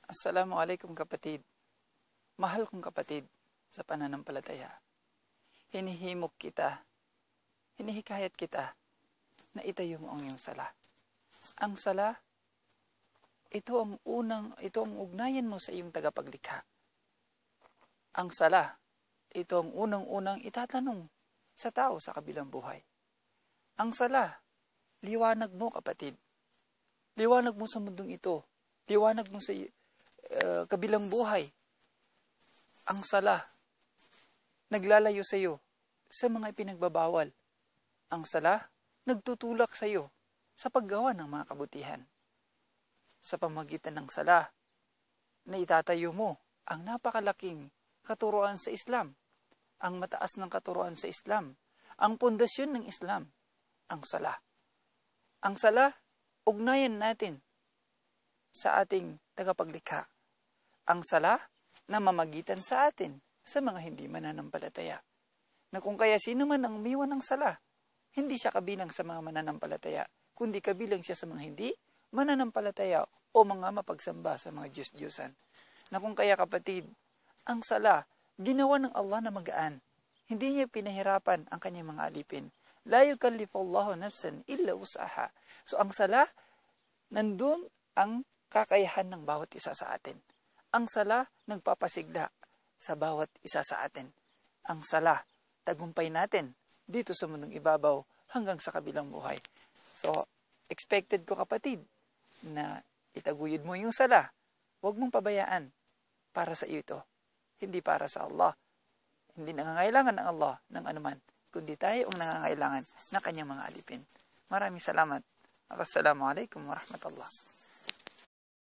Assalamualaikum kapatid. Mahal kong kapatid sa pananampalataya. Hinihimok kita, hinihikayat kita na itayo mo ang iyong sala. Ang sala, ito ang ugnayan mo sa iyong tagapaglikha. Ang sala, ito ang unang-unang itatanong sa tao sa kabilang buhay. Ang sala, liwanag mo kapatid. Liwanag mo sa mundong ito. Liwanag mo sa kabilang buhay. Ang sala, naglalayo sa iyo sa mga ipinagbabawal. Ang sala, nagtutulak sa iyo sa paggawa ng mga kabutihan. Sa pamagitan ng sala, na itatayo mo ang napakalaking katuruan sa Islam, ang mataas ng katuruan sa Islam, ang pundasyon ng Islam, ang sala. Ang sala, ugnayan natin sa ating tagapaglikha. Ang sala na mamagitan sa atin sa mga hindi mananampalataya. Na kung kaya sino man ang umiwan ng sala, hindi siya kabilang sa mga mananampalataya, kundi kabilang siya sa mga hindi mananampalataya o mga mapagsamba sa mga Diyos-Diyosan. Na kung kaya kapatid, ang sala, ginawa ng Allah na magaan. Hindi niya pinahirapan ang kanyang mga alipin. La yukallifullahu nafsan illa wus'aha. So ang sala, nandun ang kakayahan ng bawat isa sa atin. Ang sala, nagpapasigla sa bawat isa sa atin. Ang sala, tagumpay natin dito sa mundong ibabaw hanggang sa kabilang buhay. So, expected ko kapatid na itaguyod mo yung sala. Huwag mong pabayaan. Para sa iyo ito. Hindi para sa Allah. Hindi nangangailangan ng Allah ng anuman, kundi tayo ang nangangailangan ng kanyang mga alipin. Maraming salamat. Assalamualaikum warahmatullahi.